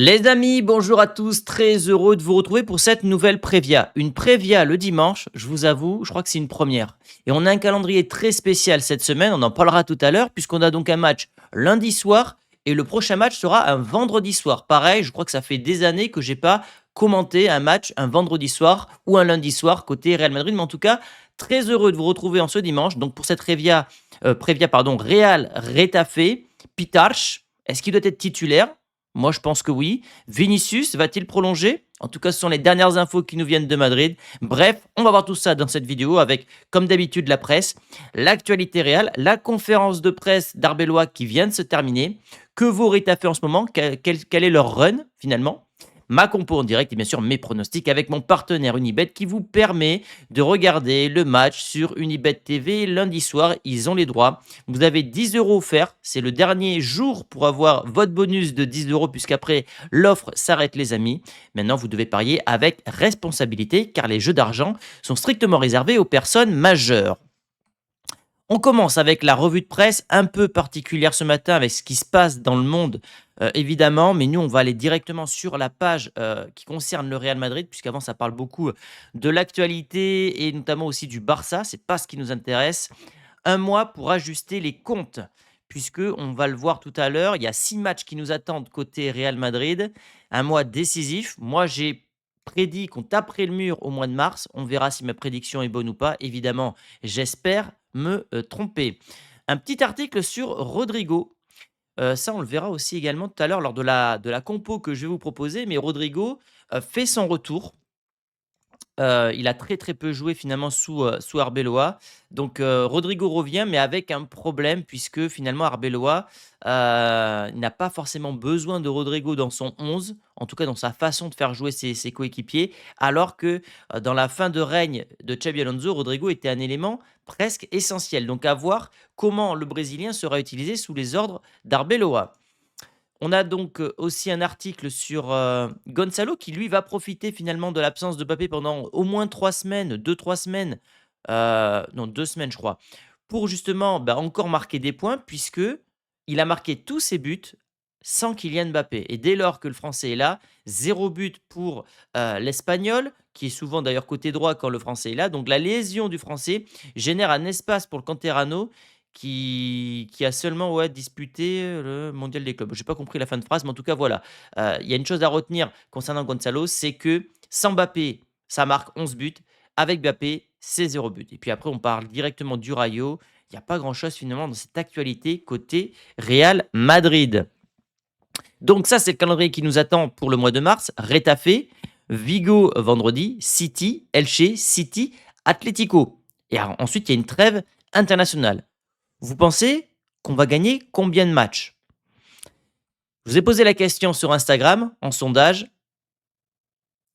Les amis, bonjour à tous, très heureux de vous retrouver pour cette nouvelle Prévia. Une Prévia le dimanche, je vous avoue, je crois que c'est une première. Et on a un calendrier très spécial cette semaine, on en parlera tout à l'heure, puisqu'on a donc un match lundi soir et le prochain match sera un vendredi soir. Pareil, je crois que ça fait des années que j'ai pas commenté un match un vendredi soir ou un lundi soir côté Real Madrid, mais en tout cas, très heureux de vous retrouver en ce dimanche. Donc pour cette Prévia pardon, Real Retafe, Pitarch, est-ce qu'il doit être titulaire? Moi, je pense que oui. Vinicius va-t-il prolonger? En tout cas, ce sont les dernières infos qui nous viennent de Madrid. Bref, on va voir tout ça dans cette vidéo avec, comme d'habitude, la presse, l'actualité réelle, la conférence de presse d'Arbelois qui vient de se terminer. Que vaut Rita fait en ce moment? Quel est leur run finalement? Ma compo en direct et bien sûr mes pronostics avec mon partenaire Unibet qui vous permet de regarder le match sur Unibet TV lundi soir. Ils ont les droits. Vous avez 10 euros offerts. C'est le dernier jour pour avoir votre bonus de 10 euros puisqu'après l'offre s'arrête les amis. Maintenant, vous devez parier avec responsabilité car les jeux d'argent sont strictement réservés aux personnes majeures. On commence avec la revue de presse un peu particulière ce matin avec ce qui se passe dans le monde, évidemment, mais nous, on va aller directement sur la page qui concerne le Real Madrid, puisqu'avant, ça parle beaucoup de l'actualité et notamment aussi du Barça. C'est pas ce qui nous intéresse. Un mois pour ajuster les comptes, puisque on va le voir tout à l'heure, il y a 6 matchs qui nous attendent côté Real Madrid. Un mois décisif. Moi, j'ai prédit qu'on taperait le mur au mois de mars. On verra si ma prédiction est bonne ou pas. Évidemment, j'espère me tromper. Un petit article sur Rodrigo. Ça, on le verra aussi également tout à l'heure lors de la compo que je vais vous proposer. Mais Rodrigo fait son retour. Il a très, très peu joué finalement sous Arbeloa. Donc Rodrigo revient, mais avec un problème puisque finalement Arbeloa, n'a pas forcément besoin de Rodrigo dans son 11, en tout cas dans sa façon de faire jouer ses coéquipiers, alors que, dans la fin de règne de Xabi Alonso, Rodrigo était un élément presque essentiel. Donc à voir comment le Brésilien sera utilisé sous les ordres d'Arbeloa. On a donc, aussi un article sur, Gonzalo qui lui va profiter finalement de l'absence de Mbappé pendant au moins 3 semaines, 2-3 semaines, non 2 semaines je crois, pour justement, bah, encore marquer des points puisque il a marqué tous ses buts sans Kylian Mbappé et dès lors que le Français est là, 0 but pour, l'Espagnol, qui est souvent d'ailleurs côté droit quand le Français est là. Donc la lésion du Français génère un espace pour le Canterano qui a seulement, ouais, disputé, le mondial des clubs. J'ai pas compris la fin de phrase, mais en tout cas, voilà. Il y a une chose à retenir concernant Gonzalo, c'est que sans Mbappé, ça marque 11 buts. Avec Mbappé, c'est 0 but. Et puis après, on parle directement du Rayo. Il y a pas grand-chose finalement dans cette actualité côté Real Madrid. Donc ça, c'est le calendrier qui nous attend pour le mois de mars. Retafe, Vigo vendredi, City, Elche, City, Atlético. Et alors, ensuite, il y a une trêve internationale. Vous pensez qu'on va gagner combien de matchs? Je vous ai posé la question sur Instagram, en sondage.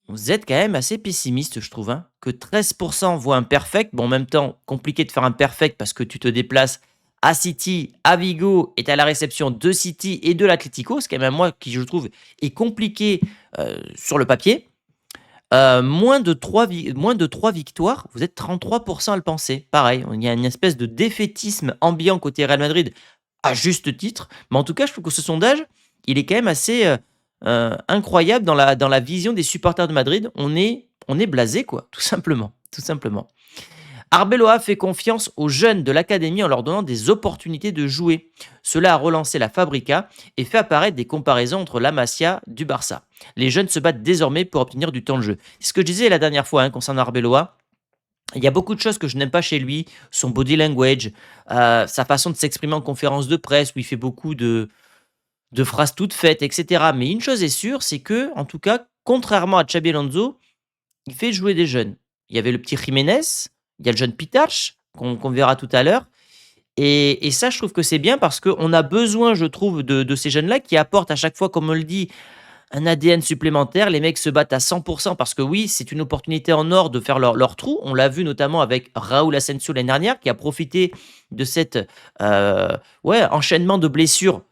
Vous êtes quand même assez pessimiste, je trouve, hein, que 13% voient un perfect. Bon, en même temps, compliqué de faire un perfect parce que tu te déplaces à City, à Vigo, et tu à la réception de City et de l'Atlético. C'est quand même un mois qui, je trouve, est compliqué sur le papier. Moins de 3 victoires, vous êtes 33% à le penser. Pareil, il y a une espèce de défaitisme ambiant côté Real Madrid, à juste titre. Mais en tout cas, je trouve que ce sondage, il est quand même assez incroyable dans la vision des supporters de Madrid. On est blasé, quoi, tout simplement. Tout simplement. Arbeloa fait confiance aux jeunes de l'académie en leur donnant des opportunités de jouer. Cela a relancé la Fabrica et fait apparaître des comparaisons entre la Masia du Barça. Les jeunes se battent désormais pour obtenir du temps de jeu. C'est ce que je disais la dernière fois concernant Arbeloa. Il y a beaucoup de choses que je n'aime pas chez lui, son body language, sa façon de s'exprimer en conférence de presse où il fait beaucoup de phrases toutes faites, etc. Mais une chose est sûre, c'est que, en tout cas, contrairement à Xabi Alonso, il fait jouer des jeunes. Il y avait le petit Jiménez, il y a le jeune Pitarch, qu'on verra tout à l'heure. Et ça, je trouve que c'est bien parce qu'on a besoin, je trouve, de ces jeunes-là qui apportent à chaque fois, comme on le dit, un ADN supplémentaire. Les mecs se battent à 100% parce que oui, c'est une opportunité en or de faire leur trou. On l'a vu notamment avec Raúl Asensio l'année dernière qui a profité de cet enchaînement de blessures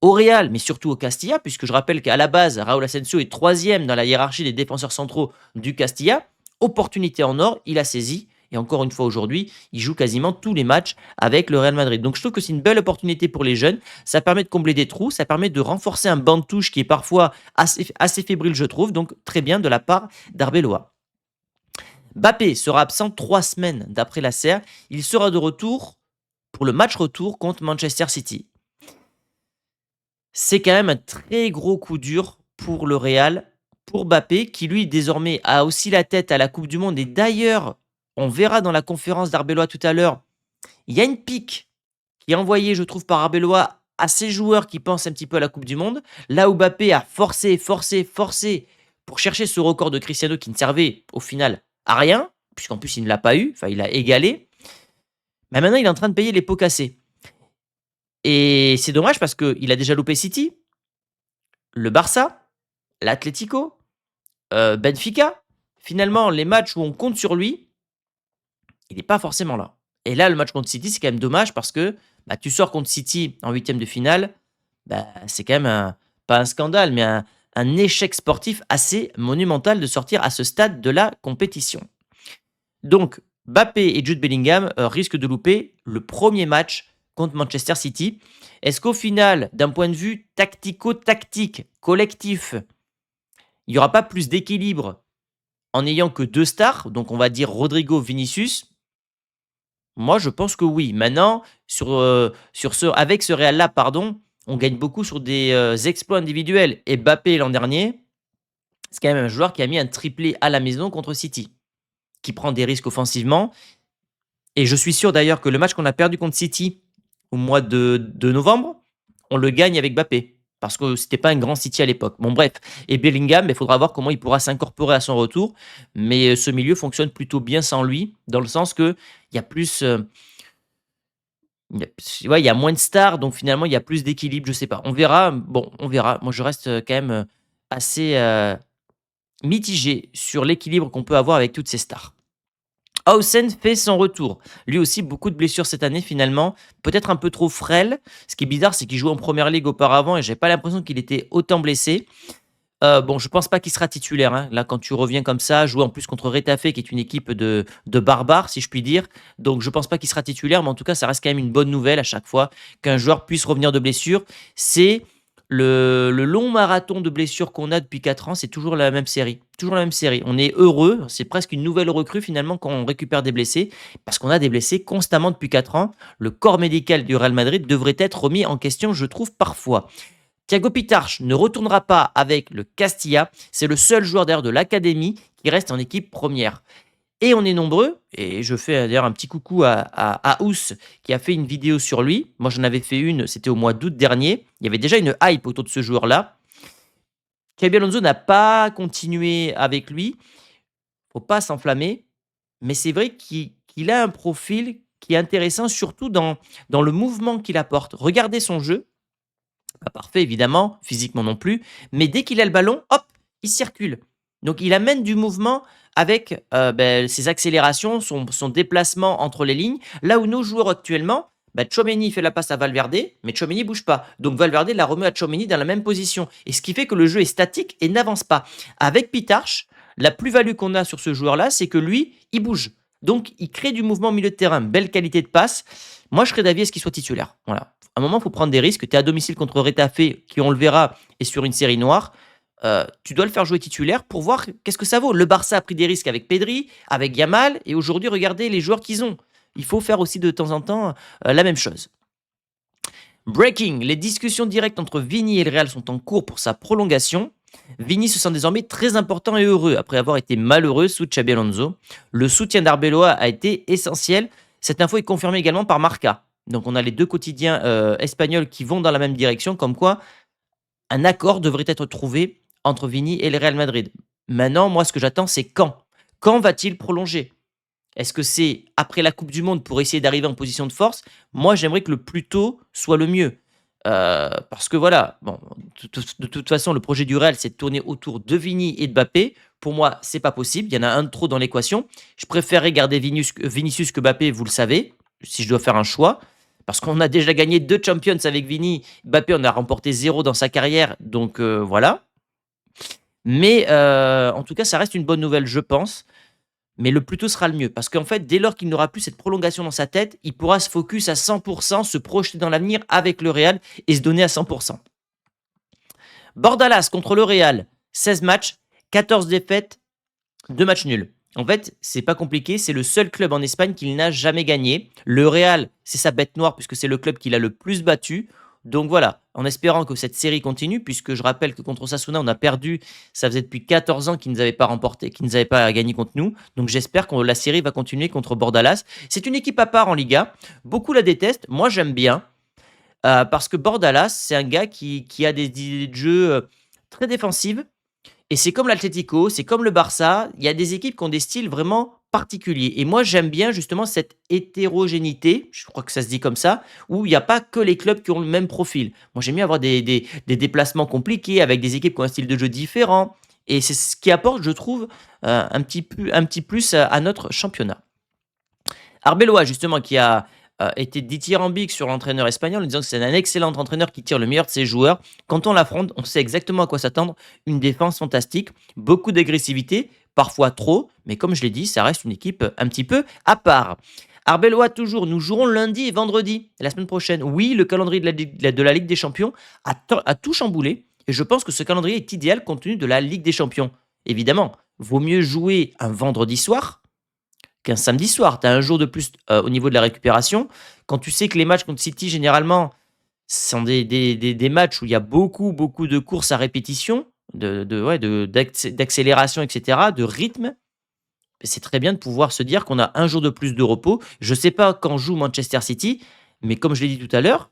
au Real, mais surtout au Castilla, puisque je rappelle qu'à la base, Raúl Asensio est troisième dans la hiérarchie des défenseurs centraux du Castilla. Opportunité en or, il a saisi. Et encore une fois aujourd'hui, il joue quasiment tous les matchs avec le Real Madrid. Donc je trouve que c'est une belle opportunité pour les jeunes. Ça permet de combler des trous, ça permet de renforcer un banc de touche qui est parfois assez fébrile, je trouve. Donc très bien de la part d'Arbeloa. Mbappé sera absent 3 semaines d'après la serre. Il sera de retour pour le match retour contre Manchester City. C'est quand même un très gros coup dur pour le Real, pour Mbappé, qui lui désormais a aussi la tête à la Coupe du Monde. Et d'ailleurs, on verra dans la conférence d'Arbeloa tout à l'heure, il y a une pique qui est envoyée, je trouve, par Arbeloa à ces joueurs qui pensent un petit peu à la Coupe du Monde. Là où Mbappé a forcé pour chercher ce record de Cristiano qui ne servait au final à rien, puisqu'en plus il ne l'a pas eu, enfin il a égalé. Mais maintenant il est en train de payer les pots cassés. Et c'est dommage parce qu'il a déjà loupé City, le Barça, l'Atlético, Benfica. Finalement, les matchs où on compte sur lui, il n'est pas forcément là. Et là, le match contre City, c'est quand même dommage parce que bah, tu sors contre City en huitième de finale, bah, c'est quand même pas un scandale, mais un échec sportif assez monumental de sortir à ce stade de la compétition. Donc, Mbappé et Jude Bellingham risquent de louper le premier match contre Manchester City. Est-ce qu'au final, d'un point de vue tactico-tactique, collectif, il n'y aura pas plus d'équilibre en n'ayant que 2 stars, donc on va dire Rodrigo, Vinicius? Moi, je pense que oui. Maintenant, avec ce Real-là, pardon, on gagne beaucoup sur des exploits individuels. Et Mbappé, l'an dernier, c'est quand même un joueur qui a mis un triplé à la maison contre City, qui prend des risques offensivement. Et je suis sûr d'ailleurs que le match qu'on a perdu contre City au mois de novembre, on le gagne avec Mbappé. Parce que c'était pas un grand City à l'époque. Bon, bref. Et Bellingham, il faudra voir comment il pourra s'incorporer à son retour. Mais ce milieu fonctionne plutôt bien sans lui, dans le sens que il y a plus. Ouais, il y a moins de stars, donc finalement, il y a plus d'équilibre. Je sais pas. On verra. Bon, on verra. Moi, je reste quand même assez mitigé sur l'équilibre qu'on peut avoir avec toutes ces stars. Hausen fait son retour. Lui aussi, beaucoup de blessures cette année finalement. Peut-être un peu trop frêle. Ce qui est bizarre, c'est qu'il jouait en première ligue auparavant et j'ai pas l'impression qu'il était autant blessé. Bon, je pense pas qu'il sera titulaire, hein. Là, quand tu reviens comme ça, jouer en plus contre Retafe, qui est une équipe de barbares, si je puis dire. Donc, je pense pas qu'il sera titulaire, mais en tout cas, ça reste quand même une bonne nouvelle à chaque fois qu'un joueur puisse revenir de blessure. C'est le long marathon de blessures qu'on a depuis 4 ans, c'est toujours la même série. Toujours la même série. On est heureux, c'est presque une nouvelle recrue finalement quand on récupère des blessés, parce qu'on a des blessés constamment depuis 4 ans. Le corps médical du Real Madrid devrait être remis en question, je trouve, parfois. Thiago Pitarch ne retournera pas avec le Castilla. C'est le seul joueur d'ailleurs de l'académie qui reste en équipe première. Et on est nombreux, et je fais d'ailleurs un petit coucou à Ous qui a fait une vidéo sur lui. Moi j'en avais fait une, c'était au mois d'août dernier. Il y avait déjà une hype autour de ce joueur-là. Xabi Alonso n'a pas continué avec lui. Faut pas s'enflammer. Mais c'est vrai qu'il a un profil qui est intéressant, surtout dans le mouvement qu'il apporte. Regardez son jeu. Pas parfait, évidemment, physiquement non plus, mais dès qu'il a le ballon, hop, il circule. Donc il amène du mouvement avec ses accélérations, son déplacement entre les lignes. Là où nos joueurs actuellement, Tchouaméni fait la passe à Valverde, mais Tchouaméni bouge pas. Donc Valverde la remet à Tchouaméni dans la même position. Et ce qui fait que le jeu est statique et n'avance pas. Avec Pitarch, la plus-value qu'on a sur ce joueur-là, c'est que lui, il bouge. Donc il crée du mouvement au milieu de terrain, belle qualité de passe. Moi, je serais d'avis à ce qu'il soit titulaire. Voilà. À un moment, il faut prendre des risques. Tu es à domicile contre Retafe, qui, on le verra, est sur une série noire. Tu dois le faire jouer titulaire pour voir qu'est-ce que ça vaut. Le Barça a pris des risques avec Pedri, avec Yamal, et aujourd'hui, regardez les joueurs qu'ils ont. Il faut faire aussi de temps en temps la même chose. Breaking, les discussions directes entre Vini et le Real sont en cours pour sa prolongation. Vini se sent désormais très important et heureux après avoir été malheureux sous Xabi Alonso. Le soutien d'Arbeloa a été essentiel. Cette info est confirmée également par Marca. Donc on a les 2 quotidiens espagnols qui vont dans la même direction, comme quoi un accord devrait être trouvé entre Vini et le Real Madrid. Maintenant, moi, ce que j'attends, c'est quand. Quand va-t-il prolonger? Est-ce que c'est après la Coupe du Monde pour essayer d'arriver en position de force? Moi, j'aimerais que le plus tôt soit le mieux. Parce que voilà, bon, de toute façon, le projet du Real, c'est de tourner autour de Vini et de Mbappé. Pour moi, c'est pas possible. Il y en a un de trop dans l'équation. Je préférerais garder Vinicius que Mbappé, vous le savez, si je dois faire un choix. Parce qu'on a déjà gagné 2 Champions avec Vini. Mbappé, on a remporté 0 dans sa carrière. Donc voilà. Mais en tout cas, ça reste une bonne nouvelle, je pense. mais le plus tôt sera le mieux. Parce qu'en fait, dès lors qu'il n'aura plus cette prolongation dans sa tête, il pourra se focus à 100%, se projeter dans l'avenir avec le Real et se donner à 100%. Bordalas contre le Real, 16 matchs, 14 défaites, 2 matchs nuls. En fait, c'est pas compliqué, c'est le seul club en Espagne qu'il n'a jamais gagné. Le Real, c'est sa bête noire puisque c'est le club qu'il a le plus battu. Donc voilà, en espérant que cette série continue, puisque je rappelle que contre Osasuna, on a perdu, ça faisait depuis 14 ans qu'ils ne nous avaient pas remporté, qu'ils ne nous avaient pas gagné contre nous. Donc j'espère que la série va continuer contre Bordalas. C'est une équipe à part en Liga. Beaucoup la détestent, moi j'aime bien. Parce que Bordalas, c'est un gars qui a des idées de jeu très défensives. Et c'est comme l'Atlético, c'est comme le Barça. Il y a des équipes qui ont des styles vraiment particuliers. Et moi, j'aime bien justement cette hétérogénéité, je crois que ça se dit comme ça, où il n'y a pas que les clubs qui ont le même profil. Moi, j'aime bien avoir des déplacements compliqués avec des équipes qui ont un style de jeu différent. Et c'est ce qui apporte, je trouve, un petit plus à notre championnat. Arbeloa, justement, qui a été dithyrambique sur l'entraîneur espagnol en disant que c'est un excellent entraîneur qui tire le meilleur de ses joueurs. Quand on l'affronte, on sait exactement à quoi s'attendre. Une défense fantastique, beaucoup d'agressivité, parfois trop, mais comme je l'ai dit, ça reste une équipe un petit peu à part. Arbeloa, toujours, nous jouerons lundi et vendredi, la semaine prochaine. Oui, le calendrier de la Ligue des Champions a tout chamboulé, et je pense que ce calendrier est idéal compte tenu de la Ligue des Champions. Évidemment, vaut mieux jouer un vendredi soir qu'un samedi soir. Tu as un jour de plus au niveau de la récupération. Quand tu sais que les matchs contre City, généralement, sont des matchs où il y a beaucoup de courses à répétition, d'accélération, etc., de rythme, c'est très bien de pouvoir se dire qu'on a un jour de plus de repos. Je ne sais pas quand joue Manchester City, mais comme je l'ai dit tout à l'heure,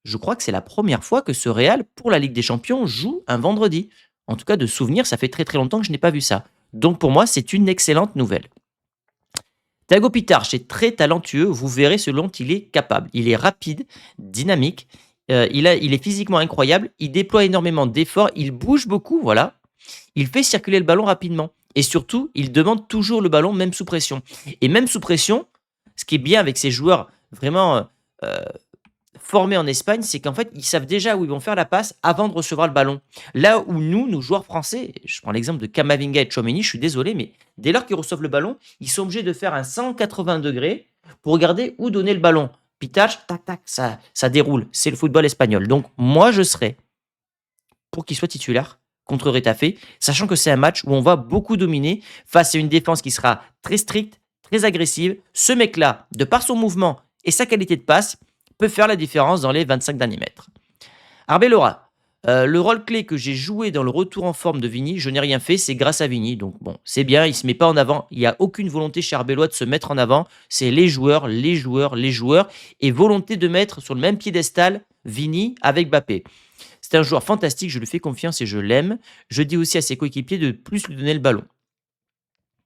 je crois que c'est la première fois que ce Real, pour la Ligue des Champions, joue un vendredi. En tout cas, de souvenir, ça fait très longtemps que je n'ai pas vu ça. Donc pour moi, c'est une excellente nouvelle. Thiago Pitard est très talentueux, vous verrez ce dont il est capable. Il est rapide, dynamique, il est physiquement incroyable, il déploie énormément d'efforts, il bouge beaucoup, voilà. Il fait circuler le ballon rapidement. Et surtout, il demande toujours le ballon, même sous pression. Et même sous pression, ce qui est bien avec ces joueurs vraiment formés en Espagne, c'est qu'en fait, ils savent déjà où ils vont faire la passe avant de recevoir le ballon. Là où nous, nos joueurs français, je prends l'exemple de Kamavinga et Tchouaméni, je suis désolé, mais dès lors qu'ils reçoivent le ballon, ils sont obligés de faire un 180 degrés pour regarder où donner le ballon. Pitach, tac, tac, ça déroule. C'est le football espagnol. Donc, moi, je serais pour qu'il soit titulaire contre Retafe, sachant que c'est un match où on va beaucoup dominer face à une défense qui sera très stricte, très agressive. Ce mec-là, de par son mouvement et sa qualité de passe, peut faire la différence dans les 25 derniers mètres. Arbeloa, le rôle clé que j'ai joué dans le retour en forme de Vini, je n'ai rien fait, c'est grâce à Vini. Donc bon, c'est bien, il ne se met pas en avant. Il n'y a aucune volonté chez Arbeloa de se mettre en avant. C'est les joueurs, et volonté de mettre sur le même piédestal Vini avec Mbappé. C'est un joueur fantastique, je lui fais confiance et je l'aime. Je dis aussi à ses coéquipiers de plus lui donner le ballon.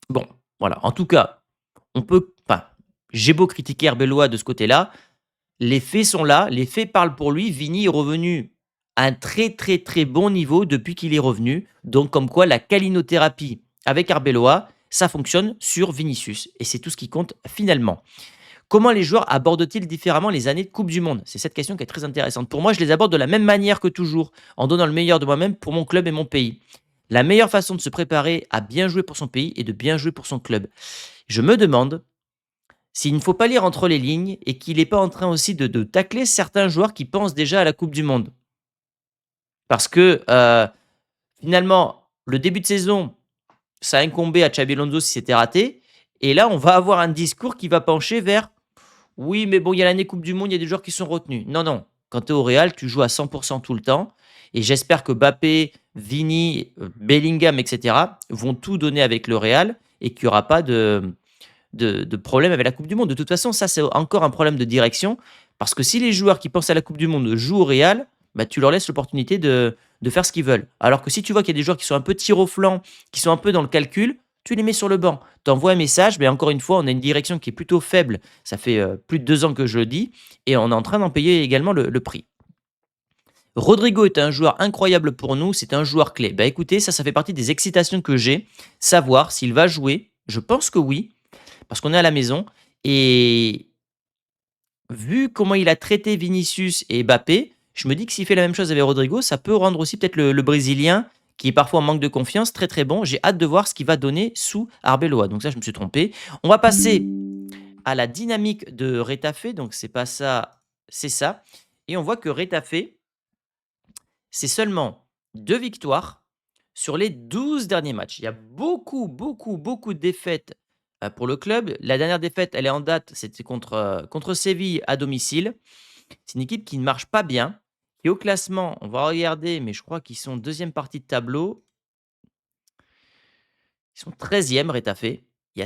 Bon, voilà. En tout cas, j'ai beau critiquer Arbeloa de ce côté-là, les faits sont là, les faits parlent pour lui. Vini est revenu à un très bon niveau depuis qu'il est revenu. Donc, comme quoi, la calinothérapie avec Arbeloa, ça fonctionne sur Vinicius. Et c'est tout ce qui compte finalement. Comment les joueurs abordent-ils différemment les années de Coupe du Monde? C'est cette question qui est très intéressante. Pour moi, je les aborde de la même manière que toujours, en donnant le meilleur de moi-même pour mon club et mon pays. La meilleure façon de se préparer à bien jouer pour son pays est de bien jouer pour son club. Je me demande s'il ne faut pas lire entre les lignes et qu'il n'est pas en train aussi de tacler certains joueurs qui pensent déjà à la Coupe du Monde. Parce que finalement, le début de saison, ça a incombé à Xabi Alonso si c'était raté. Et là, on va avoir un discours qui va pencher vers oui, mais bon, il y a l'année Coupe du Monde, il y a des joueurs qui sont retenus. Non. Quand tu es au Real, tu joues à 100% tout le temps. Et j'espère que Mbappé, Vini, Bellingham, etc. vont tout donner avec le Real et qu'il n'y aura pas de problème avec la Coupe du Monde. De toute façon, ça, c'est encore un problème de direction. Parce que si les joueurs qui pensent à la Coupe du Monde jouent au Real, bah, tu leur laisses l'opportunité de faire ce qu'ils veulent. Alors que si tu vois qu'il y a des joueurs qui sont un peu tir au flanc, qui sont un peu dans le calcul, tu les mets sur le banc. Tu envoies un message, mais encore une fois, on a une direction qui est plutôt faible. Ça fait plus de 2 ans que je le dis, et on est en train d'en payer également le prix. Rodrigo est un joueur incroyable pour nous, c'est un joueur clé. Bah écoutez, ça fait partie des excitations que j'ai. Savoir s'il va jouer, je pense que oui, parce qu'on est à la maison. Et vu comment il a traité Vinicius et Mbappé, je me dis que s'il fait la même chose avec Rodrigo, ça peut rendre aussi peut-être le Brésilien qui est parfois en manque de confiance, très très bon. J'ai hâte de voir ce qu'il va donner sous Arbeloa. Donc ça, je me suis trompé. On va passer à la dynamique de Retafe. Donc c'est pas ça, c'est ça. Et on voit que Retafe, c'est seulement 2 victoires sur les 12 derniers matchs. Il y a beaucoup, beaucoup, beaucoup de défaites, pour le club. La dernière défaite, elle est en date, c'était contre Séville à domicile. C'est une équipe qui ne marche pas bien, qui est au classement, on va regarder, mais je crois qu'ils sont deuxième partie de tableau. Ils sont 13e Retafe. Il y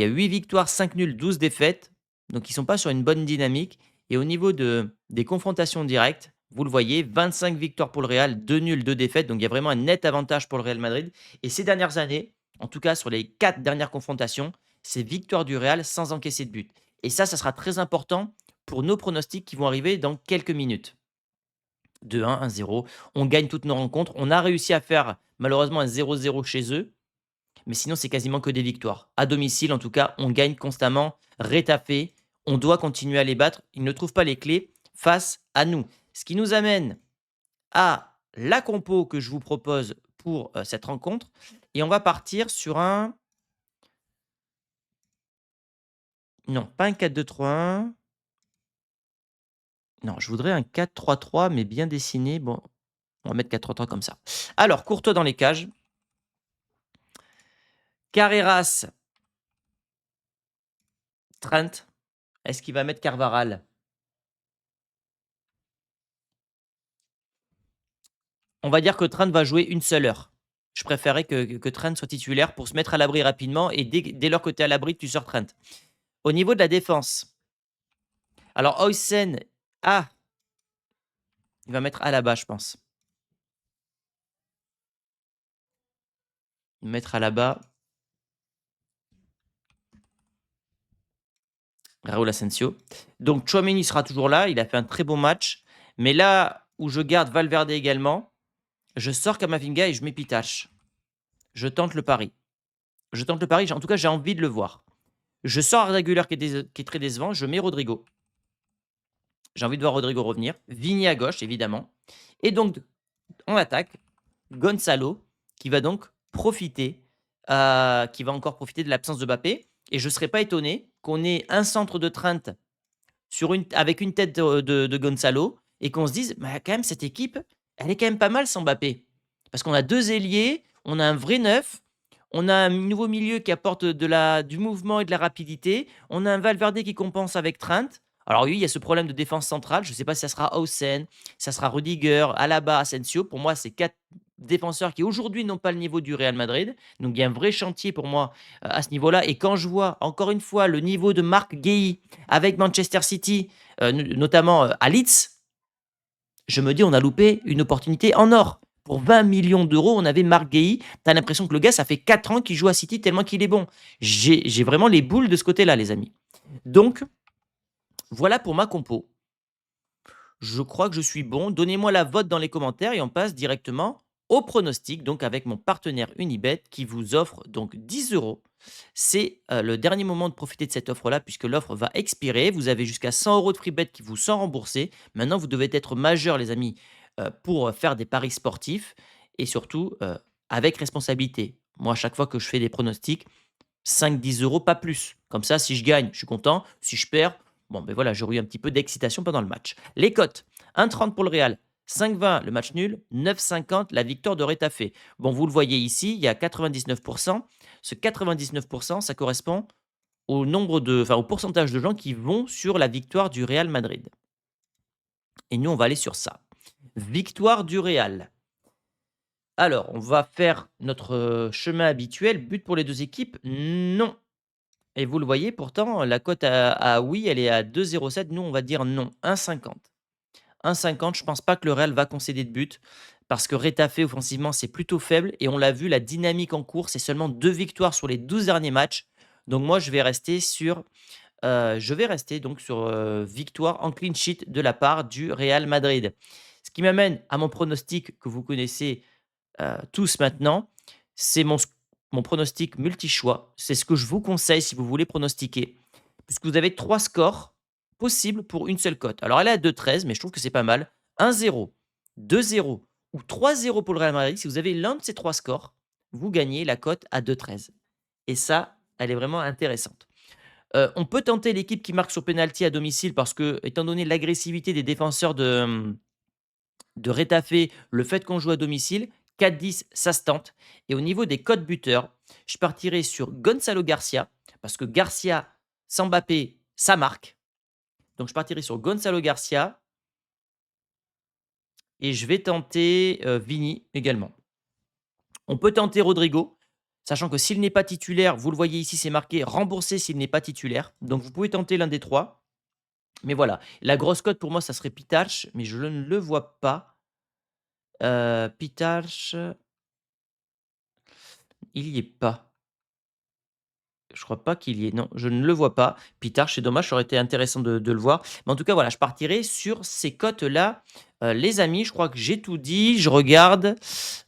a 8 victoires, 5 nuls, 12 défaites. Donc ils sont pas sur une bonne dynamique. Et au niveau des confrontations directes, vous le voyez, 25 victoires pour le Real, 2 nuls, 2 défaites. Donc il y a vraiment un net avantage pour le Real Madrid. Et ces dernières années, en tout cas sur les 4 dernières confrontations, c'est victoire du Real sans encaisser de but. Et ça sera très important pour nos pronostics qui vont arriver dans quelques minutes. 2-1, 1-0. On gagne toutes nos rencontres. On a réussi à faire malheureusement un 0-0 chez eux. Mais sinon, c'est quasiment que des victoires. À domicile, en tout cas, on gagne constamment. Rétafé, on doit continuer à les battre. Ils ne trouvent pas les clés face à nous. Ce qui nous amène à la compo que je vous propose pour cette rencontre. Et on va partir sur un... Non, pas un 4-2-3-1. Non, je voudrais un 4-3-3, mais bien dessiné. Bon, on va mettre 4-3-3 comme ça. Alors, Courtois dans les cages. Carreras, Trent. Est-ce qu'il va mettre Carvaral? On va dire que Trent va jouer une seule heure. Je préférais que Trent soit titulaire pour se mettre à l'abri rapidement et dès lors que tu es à l'abri, tu sors Trent. Au niveau de la défense, alors Oysen, ah, il va mettre Alaba, je pense. Mettre Alaba, Raúl Asensio. Donc Tchouaméni sera toujours là, il a fait un très bon match. Mais là où je garde Valverde également, je sors Kamavinga et je mets Pitache. Je tente le pari. Je tente le pari, en tout cas j'ai envie de le voir. Je sors Arda Güler qui est très décevant, je mets Rodrigo. J'ai envie de voir Rodrigo revenir. Vigny à gauche, évidemment. Et donc, en attaque, Gonzalo, qui va donc profiter, qui va encore profiter de l'absence de Mbappé. Et je ne serais pas étonné qu'on ait un centre de Trent avec une tête de Gonzalo et qu'on se dise, bah, quand même, cette équipe, elle est quand même pas mal sans Mbappé. Parce qu'on a 2 ailiers, on a un vrai neuf, on a un nouveau milieu qui apporte du mouvement et de la rapidité, on a un Valverde qui compense avec Trent. Alors oui, il y a ce problème de défense centrale. Je ne sais pas si ça sera Hausen, ça sera Rudiger, Alaba, Asensio. Pour moi, c'est 4 défenseurs qui aujourd'hui n'ont pas le niveau du Real Madrid. Donc il y a un vrai chantier pour moi à ce niveau-là. Et quand je vois encore une fois le niveau de Marc Guéhi avec Manchester City, notamment à Leeds, je me dis on a loupé une opportunité en or. Pour 20 millions d'euros, on avait Marc Guéhi. Tu as l'impression que le gars, ça fait 4 ans qu'il joue à City tellement qu'il est bon. J'ai vraiment les boules de ce côté-là, les amis. Donc, voilà pour ma compo. Je crois que je suis bon. Donnez-moi la vote dans les commentaires et on passe directement au pronostic, donc avec mon partenaire Unibet qui vous offre donc 10 euros. C'est le dernier moment de profiter de cette offre-là puisque l'offre va expirer. Vous avez jusqu'à 100 euros de free bet qui vous sont remboursés. Maintenant, vous devez être majeur, les amis, pour faire des paris sportifs et surtout avec responsabilité. Moi, à chaque fois que je fais des pronostics, 5-10 euros, pas plus. Comme ça, si je gagne, je suis content. Si je perds, bon, ben voilà, j'aurai eu un petit peu d'excitation pendant le match. Les cotes, 1,30 pour le Real, 5,20 le match nul, 9,50 la victoire de Retafe. Bon, vous le voyez ici, il y a 99%. Ce 99%, ça correspond au pourcentage de gens qui vont sur la victoire du Real Madrid. Et nous, on va aller sur ça. Victoire du Real. Alors, on va faire notre chemin habituel. But pour les deux équipes? Non. Et vous le voyez, pourtant, la cote à oui, elle est à 2,07. Nous, on va dire non, 1,50. 1,50, je pense pas que le Real va concéder de but parce que Retafe, offensivement, c'est plutôt faible. Et on l'a vu, la dynamique en cours, c'est seulement 2 victoires sur les 12 derniers matchs. Donc moi, je vais rester donc sur victoire en clean sheet de la part du Real Madrid. Ce qui m'amène à mon pronostic que vous connaissez tous maintenant, c'est mon pronostic multi-choix. C'est ce que je vous conseille si vous voulez pronostiquer, puisque vous avez 3 scores possibles pour une seule cote. Alors elle est à 2,13, mais je trouve que c'est pas mal. 1-0, 2-0 ou 3-0 pour le Real Madrid. Si vous avez l'un de ces 3 scores, vous gagnez la cote à 2,13 et ça, elle est vraiment intéressante. On peut tenter l'équipe qui marque sur pénalty à domicile parce que, étant donné l'agressivité des défenseurs de Rétafé, le fait qu'on joue à domicile, 4-10, ça se tente. Et au niveau des codes buteurs, je partirai sur Gonzalo Garcia, parce que Garcia, sans Mbappé, ça marque. Donc je partirai sur Gonzalo Garcia et je vais tenter Vini également. On peut tenter Rodrigo, sachant que s'il n'est pas titulaire, vous le voyez ici, c'est marqué remboursé s'il n'est pas titulaire. Donc vous pouvez tenter l'un des trois. Mais voilà, la grosse cote pour moi, ça serait Pitarch, mais je ne le vois pas. Pitarch, il y est pas. Je crois pas qu'il y ait non, je ne le vois pas. Pitarch, c'est dommage, ça aurait été intéressant de le voir. Mais en tout cas, voilà, je partirai sur ces cotes-là. Les amis, je crois que j'ai tout dit. Je regarde.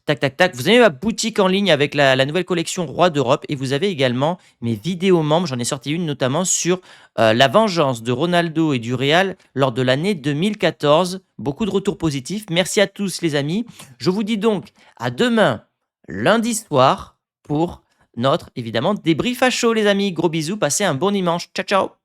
Tac, tac, tac. Vous avez ma boutique en ligne avec la nouvelle collection Roi d'Europe et vous avez également mes vidéos membres. J'en ai sorti une notamment sur la vengeance de Ronaldo et du Real lors de l'année 2014. Beaucoup de retours positifs. Merci à tous les amis. Je vous dis donc à demain, lundi soir, pour notre, évidemment, débrief à chaud, les amis. Gros bisous, passez un bon dimanche. Ciao, ciao.